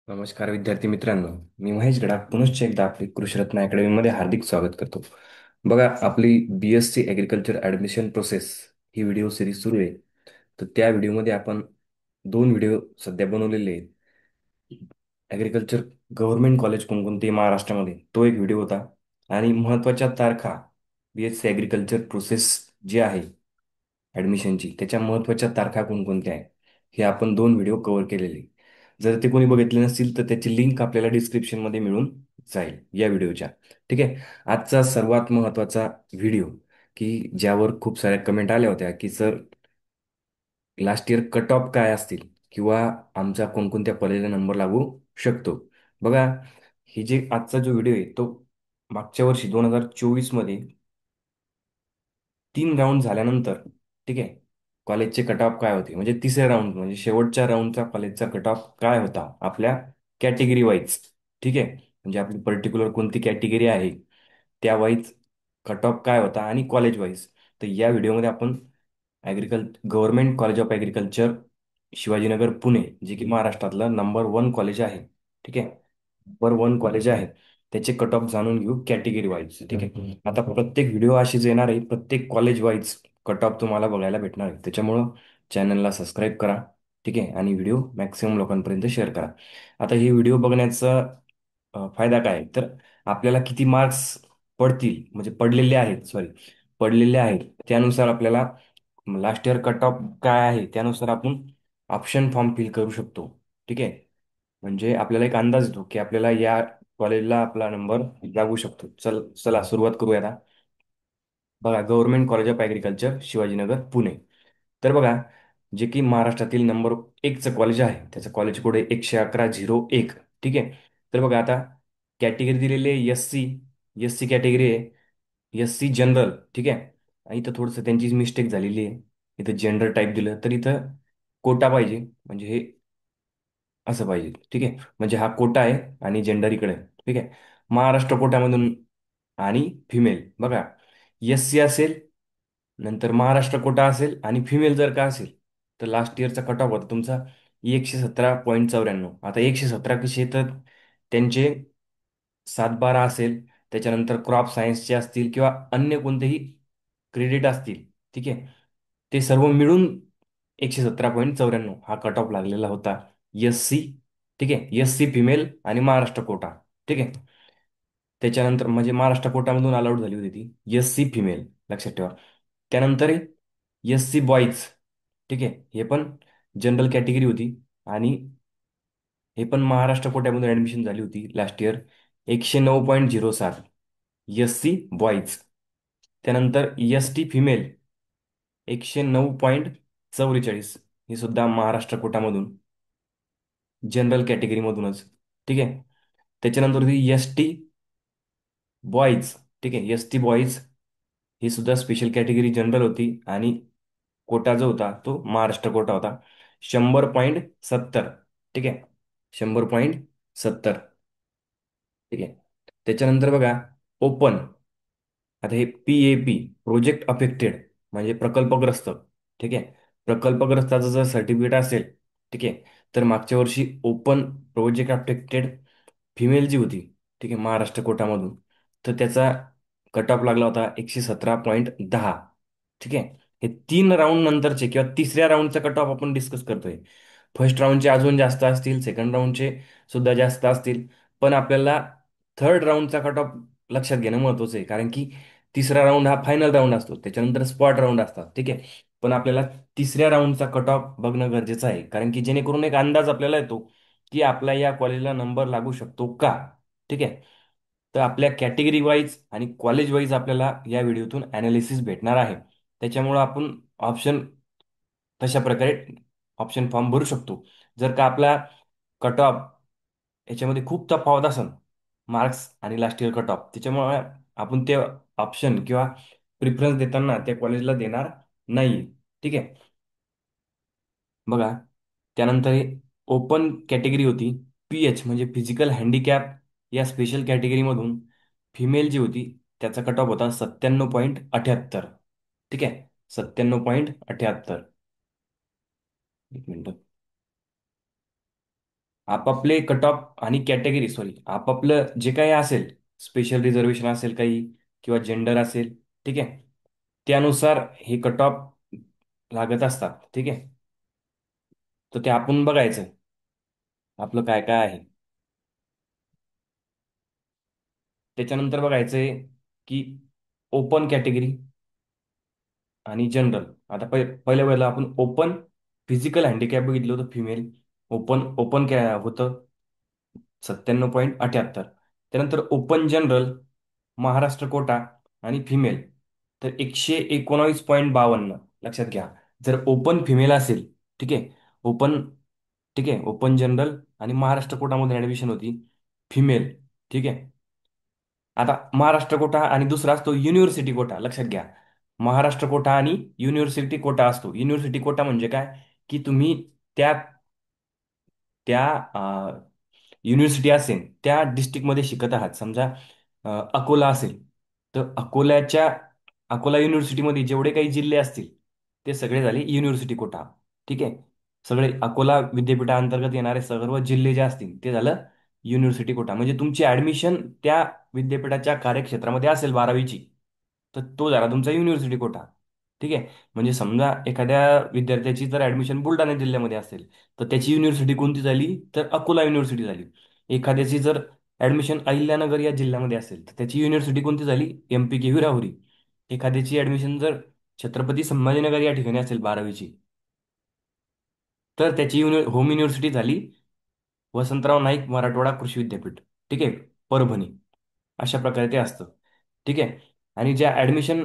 नमस्कार विद्यार्थी मित्रांनो. मी महेश गडा पुनश्च एकदा आपली कृषीरत्न अकॅडमीमध्ये हार्दिक स्वागत करतो. बघा, आपली BSc ॲग्रिकल्चर ॲडमिशन प्रोसेस ही व्हिडिओ सिरीज सुरू आहे. तर त्या व्हिडिओमध्ये आपण दोन व्हिडिओ सध्या बनवलेले आहेत. ॲग्रिकल्चर गव्हर्नमेंट कॉलेज कोणकोणते महाराष्ट्रामध्ये तो एक व्हिडिओ होता, आणि महत्त्वाच्या तारखा BSc ॲग्रिकल्चर प्रोसेस जी आहे ॲडमिशनची, त्याच्या महत्त्वाच्या तारखा कोणकोणत्या आहेत हे आपण दोन व्हिडिओ कव्हर केलेले. जर ते कोणी बघितले नसतील तर त्याची लिंक आपल्याला डिस्क्रिप्शनमध्ये मिळून जाईल या व्हिडिओच्या. ठीक आहे. आजचा सर्वात महत्त्वाचा व्हिडिओ, की ज्यावर खूप साऱ्या कमेंट आल्या होत्या की sir, last year cut off काय असतील, किंवा आमचा कोणकोणत्या कॉलेजला नंबर लागू शकतो. बघा, ही जे आजचा जो व्हिडिओ आहे तो मागच्या वर्षी 2024 मध्ये 3 राऊंड झाल्यानंतर, ठीक आहे, कॉलेजचे कट ऑफ काय होते, म्हणजे तिसऱ्या राऊंड म्हणजे शेवटच्या राऊंडचा कॉलेजचा कट ऑफ काय होता आपल्या कॅटेगरी वाईज. ठीक आहे, म्हणजे आपली पर्टिक्युलर कोणती कॅटेगरी आहे त्या वाईज कट ऑफ काय होता, आणि कॉलेज वाईज. तर या व्हिडिओमध्ये आपण government college of agriculture Shivajinagar Pune, जे की महाराष्ट्रातलं नंबर 1 कॉलेज आहे. ठीक आहे, नंबर 1 कॉलेज आहे, त्याचे कट ऑफ जाणून घेऊ कॅटेगरी वाईज. ठीक आहे, आता प्रत्येक व्हिडिओ अशीच येणार आहे, प्रत्येक कॉलेज वाईज कट ऑफ तुम्हाला बघायला भेटणार आहे. त्याच्यामुळं चॅनलला सबस्क्राईब करा. ठीक आहे, आणि व्हिडिओ मॅक्सिमम लोकांपर्यंत शेअर करा. आता ही व्हिडिओ बघण्याचा फायदा काय आहे? तर आपल्याला किती मार्क्स पडतील, म्हणजे पडलेले आहेत, सॉरी, पडलेले आहेत, त्यानुसार आपल्याला लास्ट इयर कट ऑफ काय आहे त्यानुसार आपण ऑप्शन फॉर्म फिल करू शकतो. ठीक आहे, म्हणजे आपल्याला एक अंदाज येतो की आपल्याला या कॉलेजला आपला नंबर लागू शकतो. चला सुरुवात करूया आता. बघा, government college of agriculture Shivajinagar Pune. तर बघा, जे की महाराष्ट्रातील नंबर 1चं कॉलेज आहे, त्याचं कॉलेज कोड आहे 111-01. ठीक आहे, तर बघा आता कॅटेगरी दिलेली आहे एस सी कॅटेगरी आहे, SC जनरल. ठीक आहे, आणि इथं थोडंसं त्यांची मिस्टेक झालेली आहे. इथं जनरल टाईप दिलं तर इथं कोटा पाहिजे, म्हणजे हे असं पाहिजे. ठीक आहे, म्हणजे हा कोटा आहे आणि जेंडर इकडे आहे. ठीक आहे, महाराष्ट्र कोटामधून आणि फिमेल. बघा, SC असेल, नंतर महाराष्ट्र कोटा असेल, आणि फिमेल जर का असेल तर लास्ट इयरचा कट ऑफ होता तुमचा 117.94. आता 117 कसे तर त्यांचे 7-12 असेल, त्याच्यानंतर क्रॉप सायन्सचे असतील किंवा अन्य कोणतेही क्रेडिट असतील. ठीक आहे, ते सर्व मिळून 117.94 हा कट ऑफ लागलेला होता. SC. ठीक आहे, SC फिमेल आणि महाराष्ट्र कोटा. ठीक आहे, त्याच्यानंतर म्हणजे महाराष्ट्र कोटामधून अलाउड झाली होती ती SC फिमेल, लक्षात ठेवा. त्यानंतर SC बॉईज. ठीक आहे, हे पण जनरल कॅटेगरी होती, आणि हे पण महाराष्ट्र कोट्यामधून ऍडमिशन झाली होती लास्ट इयर. 109.07 SC boys. त्यानंतर ST फिमेल 109.44, ही सुद्धा महाराष्ट्र कोटामधून, जनरल कॅटेगरीमधूनच. ठीक आहे, त्याच्यानंतर होती ST बॉईज. ठीक आहे, ST बॉईज ही सुद्धा स्पेशल कॅटेगरी जनरल होती, आणि कोटा जो होता तो महाराष्ट्र कोटा होता, 100.70. ठीक आहे, 100.70. ठीक आहे, त्याच्यानंतर बघा, ओपन. आता हे PAP, प्रोजेक्ट अफेक्टेड, म्हणजे प्रकल्पग्रस्त. ठीक आहे, प्रकल्पग्रस्ताचं जर सर्टिफिकेट असेल, ठीक आहे, तर मागच्या वर्षी ओपन प्रोजेक्ट अफेक्टेड फिमेल जी होती, ठीक आहे, महाराष्ट्र कोटामधून, तर त्याचा कट ऑफ लागला होता 117.10. ठीक आहे, हे 3 राऊंड नंतरचे किंवा तिसऱ्या राऊंडचा कट ऑफ आपण डिस्कस करतोय. फर्स्ट राऊंडचे अजून जास्त असतील, सेकंड राऊंडचे सुद्धा जास्त असतील, पण आपल्याला थर्ड राऊंडचा कट ऑफ लक्षात घेणं महत्त्वाचं आहे, कारण की तिसरा राऊंड हा फायनल राऊंड असतो, त्याच्यानंतर स्पॉट राऊंड असतात. ठीक आहे, पण आपल्याला तिसऱ्या राऊंडचा कट ऑफ बघणं गरजेचं आहे, कारण की जेणेकरून एक अंदाज आपल्याला येतो की आपल्या या कॉलेजला नंबर लागू शकतो का. ठीक आहे, तर आपल्या कॅटेगरी वाईज आणि कॉलेज वाईज आपल्याला या व्हिडिओतून ॲनालिसिस भेटणार आहे. त्याच्यामुळं आपण ऑप्शन तशा प्रकारे ऑप्शन फॉर्म भरू शकतो. जर का आपला कट ऑफ याच्यामध्ये खूप तफावत असेल, मार्क्स आणि लास्ट इयर कट ऑफ, त्याच्यामुळे आपण ते ऑप्शन किंवा प्रिफरन्स देताना त्या कॉलेजला देणार नाही. ठीक आहे, बघा, त्यानंतर हे ओपन कॅटेगरी होती, PH म्हणजे फिजिकल हँडिकॅप, या स्पेशल कॅटेगरीमधून फिमेल जी होती त्याचा कट ऑफ होता 97.78. ठीक आहे, 97.78. एक मिनिट. आपापले कट ऑफ आणि कॅटेगरी, सॉरी, आपापलं जे काही असेल, स्पेशल रिझर्वेशन असेल काही, किंवा जेंडर असेल, ठीक आहे, त्यानुसार हे कट ऑफ लागत असतात. ठीक आहे, तर ते आपण बघायचं आपलं काय काय आहे. त्याच्यानंतर बघायचंय की ओपन कॅटेगरी आणि जनरल. आता पहिल्या वेळेला आपण ओपन फिजिकल हँडिकॅप बघितलं होतं, फिमेल. ओपन ओपन काय होतं, 97.78. त्यानंतर ओपन जनरल, महाराष्ट्र कोटा आणि फिमेल, तर 119.52. लक्षात घ्या, जर ओपन फिमेल असेल, ठीक आहे, ओपन, ठीक आहे, ओपन जनरल आणि महाराष्ट्र कोटामध्ये ऍडमिशन होती फिमेल, ठीक आहे. आता महाराष्ट्र कोटा आणि दुसरा असतो युनिव्हर्सिटी कोटा. लक्षात घ्या, महाराष्ट्र कोटा आणि युनिव्हर्सिटी कोटा असतो. युनिव्हर्सिटी कोटा म्हणजे काय, की तुम्ही त्या त्या युनिव्हर्सिटी असेल त्या डिस्ट्रिक्टमध्ये शिकत आहात. समजा अकोला असेल, तर अकोला युनिव्हर्सिटीमध्ये जेवढे काही जिल्हे असतील ते सगळे झाले युनिव्हर्सिटी कोटा. ठीक आहे, सगळे अकोला विद्यापीठाअंतर्गत येणारे सर्व जिल्हे जे असतील ते झालं युनिव्हर्सिटी कोटा. म्हणजे तुमची ऍडमिशन त्या विद्यापीठाच्या कार्यक्षेत्रामध्ये असेल 12वीची, तर तो झाला तुमचा युनिव्हर्सिटी कोटा. ठीक आहे, म्हणजे समजा एखाद्या विद्यार्थ्याची जर ऍडमिशन बुलढाणा जिल्ह्यामध्ये असेल, तर त्याची युनिव्हर्सिटी कोणती झाली, तर अकोला युनिव्हर्सिटी झाली. एखाद्याची जर ऍडमिशन अहिल्यानगर या जिल्ह्यामध्ये असेल, तर त्याची युनिव्हर्सिटी कोणती झाली, MPKV राहुरी. एखाद्याची ऍडमिशन जर छत्रपती संभाजीनगर या ठिकाणी असेल 12वीची, तर त्याची होम युनिव्हर्सिटी झाली वसंतराव नाईक मराठवाडा कृषी विद्यापीठ. ठीक आहे, परभणी. अशा प्रकारे ते असतं. ठीक आहे, आणि ज्या ऍडमिशन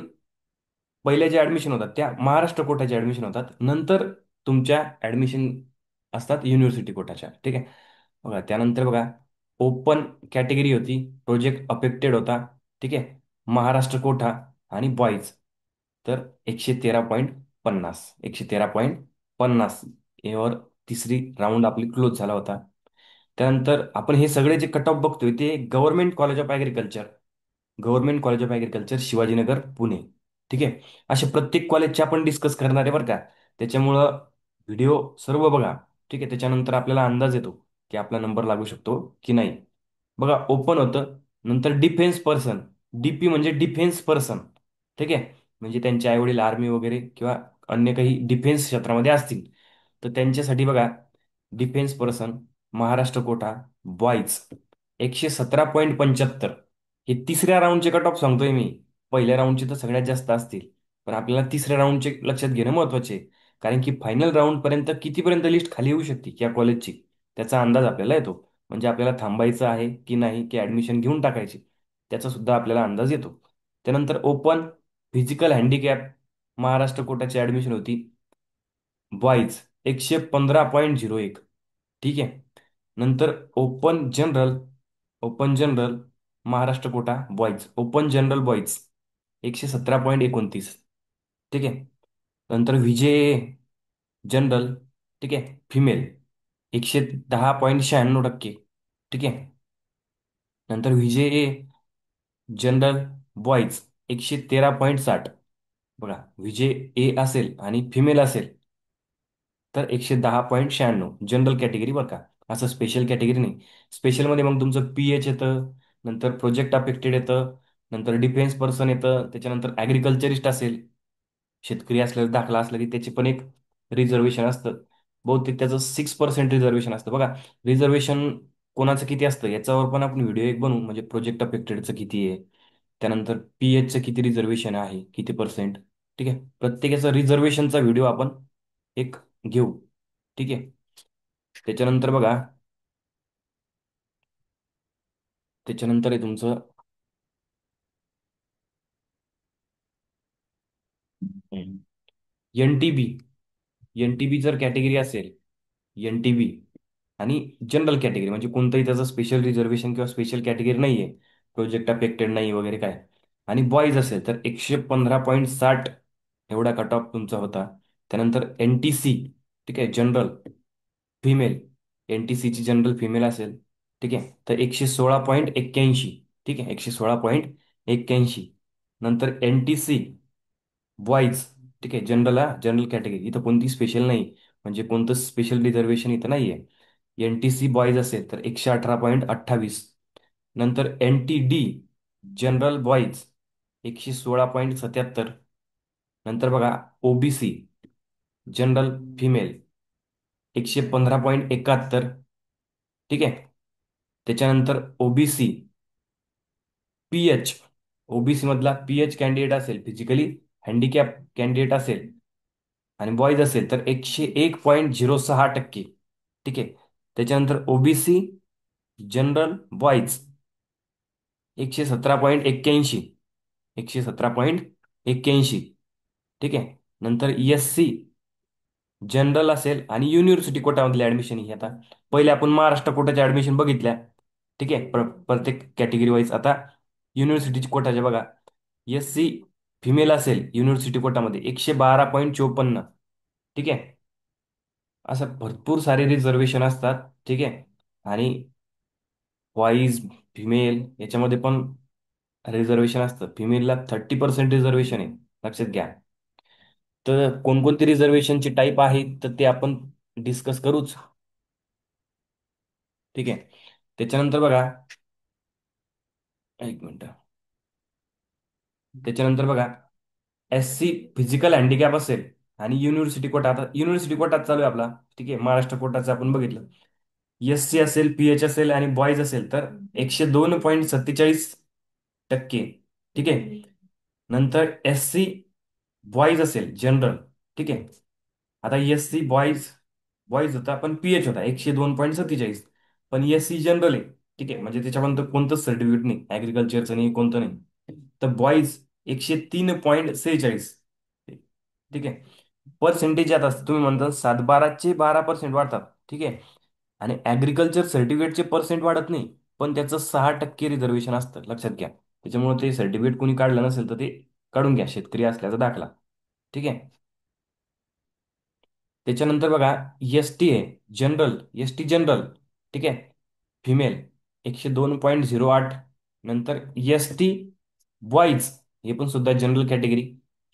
पहिल्या ज्या ऍडमिशन होतात त्या महाराष्ट्र कोटाच्या ऍडमिशन होतात, नंतर तुमच्या ऍडमिशन असतात युनिव्हर्सिटी कोटाच्या. ठीक आहे, बघा त्यानंतर बघा, ओपन कॅटेगरी होती, प्रोजेक्ट अफेक्टेड होता. ठीक आहे, महाराष्ट्र कोटा आणि बॉईज, तर 113.50, 113.50 यावर तिसरी राऊंड आपली क्लोज झाला होता. त्यानंतर आपण हे सगळे जे कट ऑफ बघतोय ते government college of agriculture, government college of agriculture Shivajinagar Pune. ठीक आहे, असे प्रत्येक कॉलेजचे आपण डिस्कस करणार आहे बरं का. त्याच्यामुळं व्हिडिओ सर्व बघा. ठीक आहे, त्याच्यानंतर आपल्याला अंदाज येतो की आपला नंबर लागू शकतो की नाही. बघा, ओपन होतं, नंतर डिफेन्स पर्सन, DP म्हणजे डिफेन्स पर्सन. ठीक आहे, म्हणजे त्यांचे आईवडील आर्मी वगैरे किंवा अन्य काही डिफेन्स क्षेत्रामध्ये असतील, तर त्यांच्यासाठी बघा, defence person, Maharashtra quota, boys, 117.75. हे तिसऱ्या राऊंडचे कट ऑफ सांगतोय मी. पहिल्या राऊंडचे तर सगळ्यात जास्त असतील, पण आपल्याला तिसऱ्या राऊंडचे लक्षात घेणं महत्वाचे आहे. कारण की फायनल राऊंड पर्यंत कितीपर्यंत लिस्ट खाली येऊ शकते या कॉलेजची, त्याचा अंदाज आपल्याला येतो. म्हणजे आपल्याला थांबायचं आहे की नाही, की ऍडमिशन घेऊन टाकायची, त्याचा सुद्धा आपल्याला अंदाज येतो. त्यानंतर ओपन फिजिकल हँडिकॅप, महाराष्ट्र कोटाची ऍडमिशन होती बॉईज, 115.01. ठीक आहे, नंतर open general, open general, Maharashtra quota boys, open general boys, 117.29. ठीक आहे, नंतर विजे जनरल, ठीक आहे, फिमेल, 110.96%. ठीक आहे, नंतर विजे जनरल बॉईज, 113.60. बघा, विजे ए असेल आणि फिमेल असेल तर 110.96 जनरल कॅटेगरी बरं का. असं स्पेशल कॅटेगरी नाही. स्पेशलमध्ये मग तुमचं PH येतं, नंतर प्रोजेक्ट अफेक्टेड येतं, नंतर डिफेन्स पर्सन येतं, त्याच्यानंतर ॲग्रिकल्चरिस्ट असेल, शेतकरी असल्यास दाखला असला की त्याचे पण एक रिझर्वेशन असतं. बहुतेक त्याचं 6% रिझर्वेशन असतं. बघा, रिझर्वेशन कोणाचं किती असतं याच्यावर पण आपण व्हिडिओ एक बनवू, म्हणजे प्रोजेक्ट अफेक्टेडचं किती आहे, त्यानंतर PHचं किती रिझर्वेशन आहे, किती पर्सेंट. ठीक आहे, प्रत्येकाचा रिझर्वेशनचा व्हिडिओ आपण एक घेऊ. ठीक आहे, त्याच्यानंतर बघा, त्याच्यानंतर आहे तुमचं NTB. NTB जर कॅटेगरी असेल, NTB आणि जनरल कॅटेगरी म्हणजे कोणतंही त्याचं स्पेशल रिझर्वेशन किंवा स्पेशल कॅटेगरी नाही आहे, प्रोजेक्ट अफेक्टेड नाही वगैरे काय, आणि बॉईज असेल तर 115.60 एवढा कट ऑफ तुमचा होता. त्यानंतर NTC, ठीक आहे, जनरल फिमेल, NTCची जनरल फिमेल असेल, ठीक आहे, तर 116.81. ठीक आहे, 116.81. नंतर NTC बॉईज, ठीक आहे, जनरल, जनरल कॅटेगरी, इथं कोणती स्पेशल नाही, म्हणजे कोणतं स्पेशल रिझर्वेशन इथं नाही आहे. NTC बॉईज असेल तर 118.28. नंतर NTD जनरल बॉईज 116.77. नंतर बघा OBC जनरल फिमेल 115.71. ठीक आहे. त्याच्यानंतर OBC PH, OBC मधला PH कॅन्डिडेट असेल, फिजिकली हँडिकॅप कॅन्डिडेट असेल आणि बॉईज असेल तर 101.06%. ठीक आहे. त्याच्यानंतर OBC जनरल बॉईज 117.81. 117.81. ठीक आहे. नंतर SC जनरल असेल आणि युनिव्हर्सिटी कोटामधले ऍडमिशन ही आता पहिले आपण महाराष्ट्र कोटाच्या ऍडमिशन बघितल्या. ठीक आहे. प्रत्येक कॅटेगरी वाईज आता युनिव्हर्सिटीची कोटाचे बघा. SC फिमेल असेल युनिव्हर्सिटी कोटामध्ये 112.54. ठीक आहे. असं भरपूर सारे रिझर्वेशन असतात. ठीक आहे. आणि बॉईज फिमेल याच्यामध्ये पण रिझर्वेशन असतं. फिमेलला 30% रिझर्वेशन आहे, लक्षात घ्या. तर कोणकोणती रिझर्वेशनची टाईप आहे तर ते आपण डिस्कस करूच. ठीक आहे. त्याच्यानंतर बघा, एक मिनिट. त्याच्यानंतर बघा, SC फिजिकल हँडिकॅप असेल आणि युनिव्हर्सिटी कोटा, आता युनिव्हर्सिटी कोटाच चालू आहे आपला. ठीक आहे. महाराष्ट्र कोटाचं आपण बघितलं. SC असेल, PH असेल आणि बॉईज असेल तर 102.47%. ठीक आहे. नंतर SC बॉईज असेल जनरल. ठीक आहे. आता SC बॉईज बॉईज होता पण PH होता 102.47. पण SC जनरल आहे. ठीक आहे. म्हणजे त्याच्यापर्यंत कोणतंच सर्टिफिकेट नाही, ऍग्रिकल्चरचं नाही, कोणतं नाही. तर बॉईज 103.46. ठीक आहे. पर्सेंटेज आता तुम्ही म्हणता 7/12 वाढतात. ठीक आहे. आणि ऍग्रिकल्चर सर्टिफिकेटचे पर्सेंट वाढत नाही, पण त्याचं 6% रिझर्वेशन असतं, लक्षात घ्या. त्याच्यामुळे ते सर्टिफिकेट कोणी काढलं नसेल तर ते काढून घ्या, शेतकरी असल्याचा दाखला. ठीक आहे. त्याच्यानंतर बघा, ST आहे जनरल, ST जनरल. ठीक आहे. फिमेल 102.08. नंतर ST बॉईज, हे पण सुद्धा जनरल कॅटेगरी,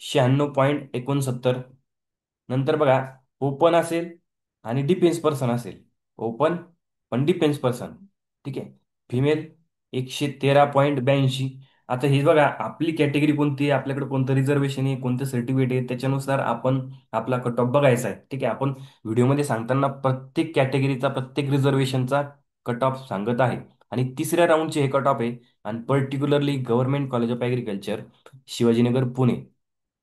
96.69. नंतर बघा, ओपन असेल आणि डिफेन्स पर्सन असेल. ओपन पण डिफेन्स पर्सन. ठीक आहे. फिमेल 113.82. आता हे बघा, आपली कॅटेगरी कोणती आहे, आपल्याकडे कोणतं रिझर्वेशन आहे, कोणतं सर्टिफिकेट आहे, त्याच्यानुसार आपण आपला कट ऑफ बघायचा आहे. ठीक आहे. आपण व्हिडिओमध्ये सांगताना प्रत्येक कॅटेगरीचा, प्रत्येक रिझर्वेशनचा कट ऑफ सांगत आहे. आणि तिसऱ्या राऊंडचे हे कट ऑफ आहे. आणि particularly government college of agriculture Shivajinagar Pune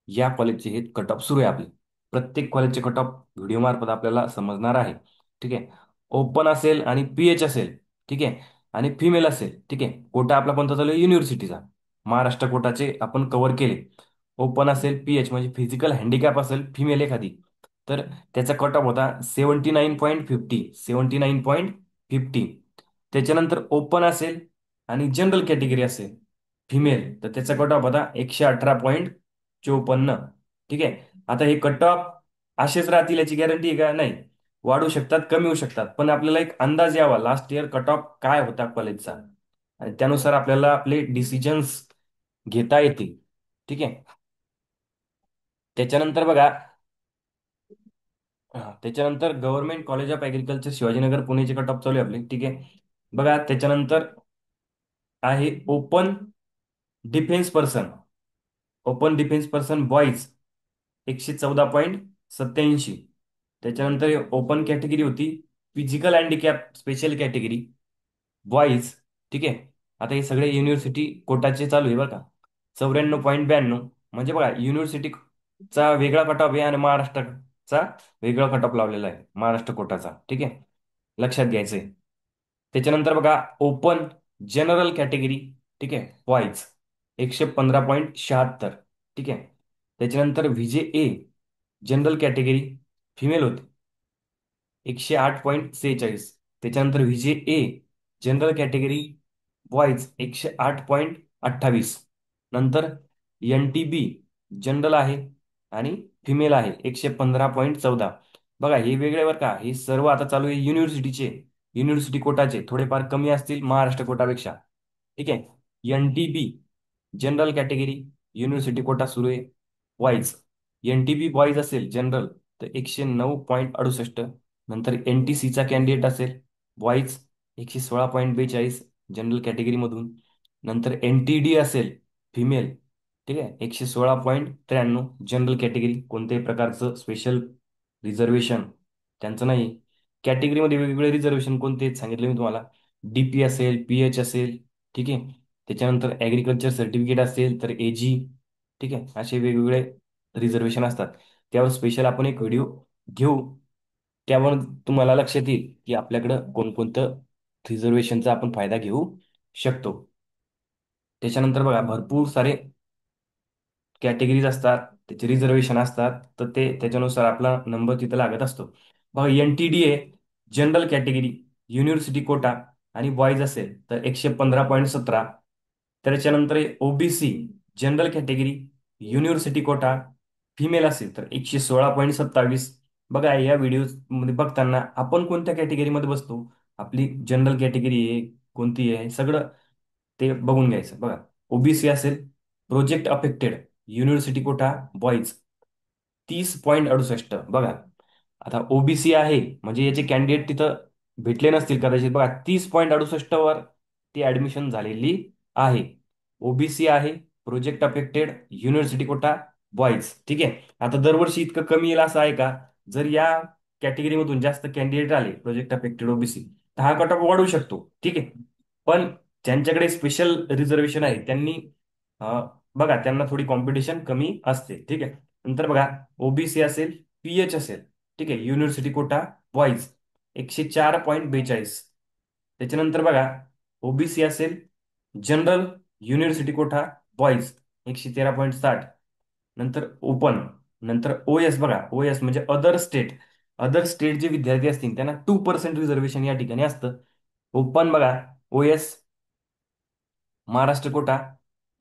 या कॉलेजचे हे कट ऑफ सुरू आहे आपले. प्रत्येक कॉलेजचे कट ऑफ व्हिडिओ मार्फत आपल्याला समजणार आहे. ठीक आहे. ओपन असेल आणि PH असेल. ठीक आहे. आणि फिमेल असेल. ठीक आहे. कोटा आपला कोणता चालू आहे, युनिव्हर्सिटीचा. महाराष्ट्र कोटाचे आपण कव्हर केले. ओपन असेल, PH म्हणजे फिजिकल हँडिकॅप असेल फिमेल एखादी, तर त्याचा कट ऑफ होता 79.50. 79.50. त्याच्यानंतर ओपन असेल आणि जनरल कॅटेगरी असेल फिमेल तर त्याचा कट ऑफ होता 118.54. ठीक आहे. आता हे कट ऑफ असेच राहतील याची गॅरंटी आहे का, नाही. वाढू शकतात, कमी होऊ शकतात, पण आपल्याला एक अंदाज यावा लास्ट इयर कट ऑफ काय होता कॉलेजचा, आणि त्यानुसार आपल्याला आपले डिसिजन्स घेता येतील. ठीक आहे. त्याच्यानंतर बघा, त्याच्यानंतर government college of agriculture Shivajinagar पुणेचे कट ऑफ चालू आहे आपले. ठीक आहे. बघा, त्याच्यानंतर आहे ओपन डिफेन्स पर्सन बॉईज 114.87. त्याच्यानंतर ओपन कॅटेगरी होती physical handicap special category boys. ठीक आहे. आता हे सगळे युनिव्हर्सिटी कोटाचे चालू आहे बरं का. 94.92. म्हणजे बघा, युनिव्हर्सिटीचा वेगळा कट ऑफ आहे आणि महाराष्ट्राचा वेगळा कट ऑफ लावलेला आहे महाराष्ट्र कोटाचा. ठीक आहे. लक्षात घ्यायचंय. त्याच्यानंतर बघा, ओपन जनरल कॅटेगरी. ठीक आहे. बॉईज 115.76. ठीक आहे. त्याच्यानंतर VJA जनरल कॅटेगरी फिमेल होती 108.46. त्याच्यानंतर VJA जनरल कॅटेगरी बॉईज 108.28. नंतर NTB जनरल आहे आणि फिमेल आहे 115.14. बघा, हे वेगळे बरं का, हे सर्व आता चालू आहे युनिव्हर्सिटीचे. युनिव्हर्सिटी कोटाचे थोडेफार कमी असतील महाराष्ट्र कोटापेक्षा. ठीक आहे. NTB general category university quota सुरू आहे. बॉईज NTB बॉईज असेल जनरल तर 109.68. नंतर एन टी सीचा कॅन्डिडेट असेल बॉईज 116.42 जनरल कॅटेगरीमधून. नंतर एन टी डी असेल फिमेल, ठीक आहे, 116.93 जनरल कॅटेगरी, कोणत्याही प्रकारचं स्पेशल रिझर्वेशन त्यांचं नाही. कॅटेगरीमध्ये वेगवेगळे रिझर्वेशन कोणते आहेत सांगितले मी तुम्हाला. डीपी असेल, पीएच असेल, ठीक आहे. त्याच्यानंतर ॲग्रिकल्चर सर्टिफिकेट असेल तर एजी, ठीक आहे. असे वेगवेगळे रिझर्वेशन असतात. त्यावर स्पेशल आपण एक व्हिडिओ घेऊ. त्यावर तुम्हाला लक्षात येईल की आपल्याकडं कोणकोणतं रिझर्वेशनचा आपण फायदा घेऊ शकतो. त्याच्यानंतर बघा भरपूर सारे कॅटेगरीज असतात, त्याचे रिझर्वेशन असतात, तर ते त्याच्यानुसार आपला नंबर तिथं लागत असतो. बघा एन टी डी आहे जनरल कॅटेगरी, युनिव्हर्सिटी कोटा आणि बॉईज असेल तर 115.17. त्याच्यानंतर OBC general category, university quota, female असेल तर 116.27. बघा या व्हिडिओ मध्ये बघताना आपण कोणत्या कॅटेगरीमध्ये बसतो, आपली जनरल कॅटेगरी आहे कोणती आहे सगळं ते बघून घ्यायचं. बघा ओबीसी असेल project affected, university quota boys 30.68. बघा आता ओबीसी आहे म्हणजे याचे कॅन्डिडेट तिथं भेटले नसतील कदाचित. बघा 30.68 वर ती ऍडमिशन झालेली आहे. ओबीसी आहे, project affected, university quota boys, ठीक आहे. आता दरवर्षी इतकं कमी येईल असं आहे का? जर या कॅटेगरीमधून जास्त कॅन्डिडेट आले प्रोजेक्ट अफेक्टेड ओबीसी तर हा कट ऑफ वाढू शकतो, ठीक आहे. पण ज्यांच्याकडे स्पेशल रिझर्वेशन आहे त्यांनी बघा त्यांना थोडी कॉम्पिटिशन कमी असते, ठीक आहे. नंतर बघा ओबीसी असेल, पीएच असेल, ठीक आहे, युनिव्हर्सिटी कोटा बॉईज 104.42. त्याच्यानंतर बघा ओबीसी असेल जनरल, युनिव्हर्सिटी कोटा बॉईज 113.60. नंतर ओपन, नंतर ओएस. बघा ओएस म्हणजे अदर स्टेट, अदर स्टेट जे विद्यार्थी असतील त्यांना 2% रिझर्वेशन या ठिकाणी असतं. ओपन बघा ओएस महाराष्ट्र कोटा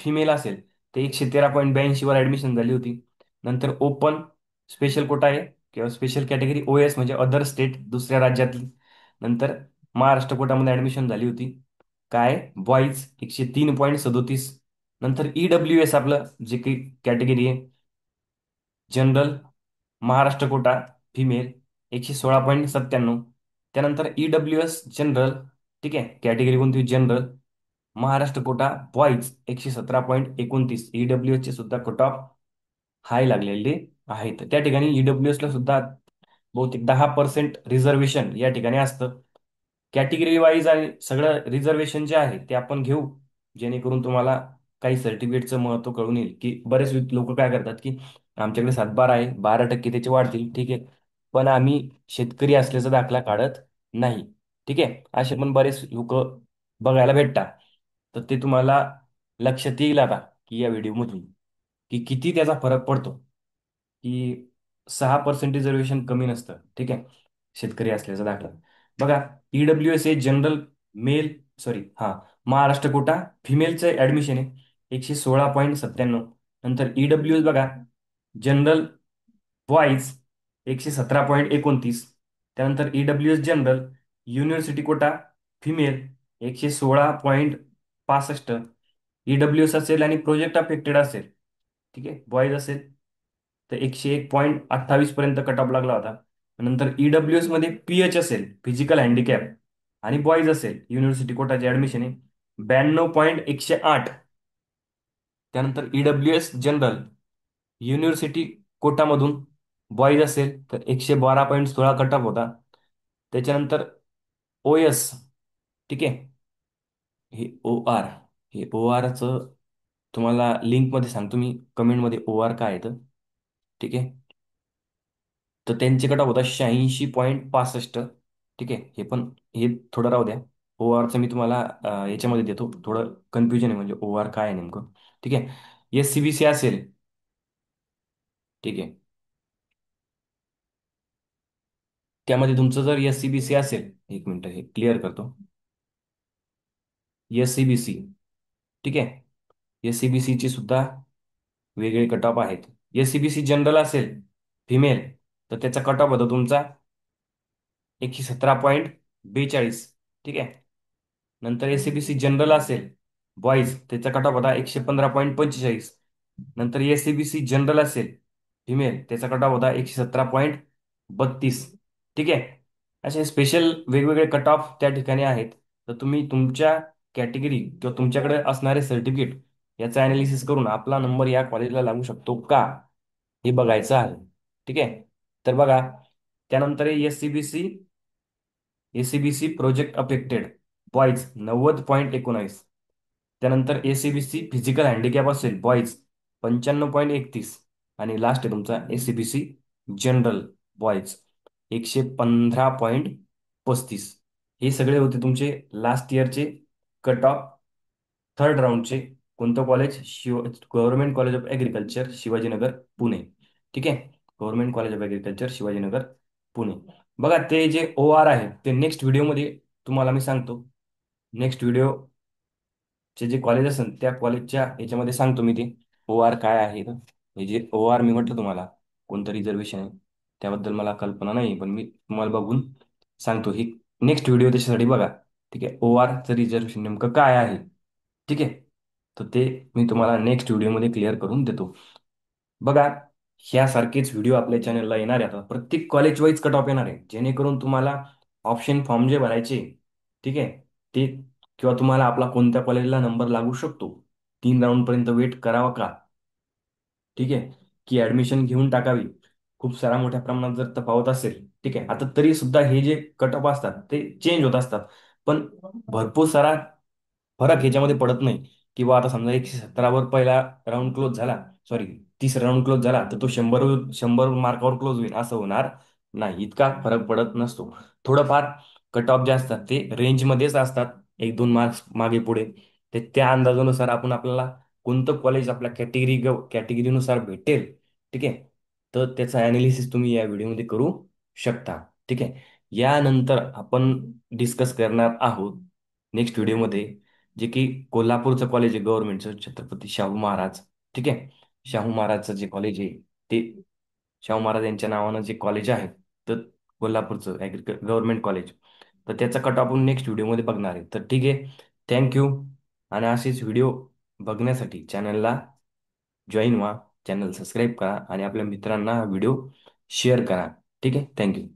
फिमेल असेल ते 113.82 वर ऍडमिशन झाली होती. नंतर ओपन स्पेशल कोटा आहे किंवा स्पेशल कॅटेगरी ओएस म्हणजे अदर स्टेट, दुसऱ्या राज्यातली. नंतर महाराष्ट्र कोटामध्ये ऍडमिशन झाली होती काय बॉईज 103.37. नंतर ईडब्ल्यू एस आपलं जे काही कॅटेगरी आहे जनरल महाराष्ट्र कोटा फिमेल 116.97. त्यानंतर ईडब्ल्यू एस जनरल, ठीक आहे, कॅटेगरी कोणती general Maharashtra quota boys 117.29. EW चे सुद्धा कट ऑफ हाय लागलेले आहेत. त्या ठिकाणी ईडब्ल्यू ला सुद्धा बहुतेक 10% रिझर्वेशन या ठिकाणी असतं. कॅटेगरी वाईज आणि सगळं रिझर्वेशन जे आहे ते आपण घेऊ, जेणेकरून तुम्हाला काही सर्टिफिकेटचं महत्त्व कळून येईल. की बरेच लोक काय करतात की आमच्याकडे 7/12 आहे, 12% त्याचे वाढतील, ठीक आहे, पण आम्ही शेतकरी असल्याचा दाखला काढत नाही, ठीक आहे. असे पण बरेच लोक बघायला भेटतात. तर ते तुम्हाला लक्षात येईल आता की या व्हिडिओमधून की किती त्याचा फरक पडतो. की 6% रिझर्वेशन कमी नसतं, ठीक आहे, शेतकरी असल्याचा दाखला. बघा EWS A general male, sorry हा महाराष्ट्र कोटा फिमेलचं ऍडमिशन आहे 116.97. नंतर ईडब्ल्यू एस बघा जनरल बॉईज 117.29. त्यानंतर EWS general university quota female 116.65. EWS असेल आणि प्रोजेक्ट अफेक्टेड असेल, ठीक आहे, बॉईज असेल तर 101.28 पर्यंत कट ऑफ लागला होता. नंतर ईडब्ल्यू एस मध्ये पीएच असेल फिजिकल हँडिकॅप आणि बॉईज असेल युनिव्हर्सिटी कोटाचे ऍडमिशन आहे 92.108. त्यानंतर ईडब्ल्यू एस जनरल युनिव्हर्सिटी कोटामधून बॉईज असेल तर 112.16 कट ऑफ होता. त्याच्यानंतर ओएस, ठीक आहे, हे ओ आर, हे ओ आरचं तुम्हाला लिंकमध्ये सांगतो मी, कमेंटमध्ये ओ आर काय आहे तर, ठीक आहे. तर त्यांच्याकडे होता 86.65, ठीक आहे. हे पण हे थोडं राहू द्या. ओ आरचं मी तुम्हाला याच्यामध्ये देतो, थोडं कन्फ्युजन आहे म्हणजे ओ आर काय आहे नेमकं, ठीक आहे. एस सी बी सी असेल, ठीक आहे, त्यामध्ये तुमचं जर एस सी बी सी असेल, एक मिनिट हे क्लिअर करतो. एस सी बी सी, ठीक आहे, एस सी बी सीची सुद्धा वेगळे कट ऑफ आहेत. S C B C general असेल फिमेल तर त्याचा कट ऑफ होतो तुमचा 117.42, ठीक आहे. नंतर एसीबीसी जनरल असेल बॉईज त्याचा कट ऑफ होता 115.45. नंतर एसीबीसी जनरल असेल फिमेल त्याचा कट ऑफ होता 117.32, ठीक आहे. असे स्पेशल वेगवेगळे कट ऑफ त्या ठिकाणी आहेत. तर तुम्ही तुमच्या कॅटेगरी किंवा तुमच्याकडे असणारे सर्टिफिकेट याचं अनालिसिस करून आपला नंबर या कॉलेजला लागू शकतो का हे बघायचं आहे. ठीक आहे. तर बघा, त्यानंतर S C B C, SCBC project affected boys 90.19. त्यानंतर एसीबीसी फिजिकल हँडिकॅप असेल बॉईज 95.31. आणि लास्ट आहे तुमचा एसीबीसी जनरल बॉईज 115.35. हे सगळे होते तुमचे लास्ट इयरचे कट ऑफ थर्ड राऊंडचे. कोणतं college? Government college of agriculture Shivajinagar Pune. ठीक आहे. Government college of agriculture Shivajinagar Pune. बघा, ते जे ओ आर आहे ते नेक्स्ट व्हिडिओमध्ये तुम्हाला मी सांगतो. नेक्स्ट व्हिडिओचे जे कॉलेज असेल त्या कॉलेजच्या याच्यामध्ये सांगतो मी ते ओ आर काय आहे. हे जे ओ आर मी म्हटलं तुम्हाला कोणतं रिझर्वेशन आहे त्याबद्दल मला कल्पना नाही, पण मी तुम्हाला बघून सांगतो. ही नेक्स्ट व्हिडिओ त्याच्यासाठी बघा. ठीक आहे. ओ आरचं रिझर्वेशन नेमकं काय आहे. ठीक आहे. तर ते मी तुम्हाला नेक्स्ट व्हिडिओमध्ये क्लिअर करून देतो. बघा, ह्यासारखेच व्हिडिओ आपल्या चॅनलला येणार आहे. आता प्रत्येक कॉलेज वाईज कट ऑफ येणार आहे, जेणेकरून तुम्हाला ऑप्शन फॉर्म जे भरायचे, ठीक आहे, ते किंवा तुम्हाला आपला कोणत्या कॉलेजला नंबर लागू शकतो, 3 राऊंड पर्यंत वेट करावा का, ठीक आहे, की ऍडमिशन घेऊन टाकावी, खूप साऱ्या मोठ्या प्रमाणात जर तफावत असेल, ठीक आहे. आता तरी सुद्धा हे जे कट ऑफ असतात ते चेंज होत असतात, पण भरपूर सारा फरक ह्याच्यामध्ये पडत नाही. किंवा आता समजा 117वर पहिला राऊंड क्लोज झाला, सॉरी, तिसरा राऊंड क्लोज झाला, तर तो 100 मार्कावर क्लोज होईल असं होणार नाही. इतका फरक पडत नसतो. थोडंफार कट ऑफ जे असतात ते रेंजमध्येच असतात, 1-2 मार्क्स मागे पुढे. ते त्या अंदाजानुसार आपण आपल्याला कोणतं कॉलेज आपल्या कॅटेगरीनुसार भेटेल, ठीक आहे, तर त्याचं अनालिसिस तुम्ही या व्हिडिओमध्ये करू शकता. ठीक आहे. यानंतर आपण डिस्कस करणार आहोत नेक्स्ट व्हिडिओमध्ये, जे की कोल्हापूरचं कॉलेज आहे गव्हर्नमेंटचं, छत्रपती शाहू महाराज. ठीक आहे. शाहू महाराजचं जे कॉलेज आहे ते, शाहू महाराज यांच्या नावानं जे कॉलेज आहे, तर कोल्हापूरचं गव्हर्नमेंट कॉलेज, तर त्याचा कट आपण नेक्स्ट व्हिडिओमध्ये बघणार आहे. तर ठीक आहे. थँक्यू. आणि असेच व्हिडिओ बघण्यासाठी चॅनलला जॉईन व्हा, चॅनल सबस्क्राईब करा आणि आपल्या मित्रांना हा व्हिडिओ शेअर करा. ठीक आहे. थँक्यू.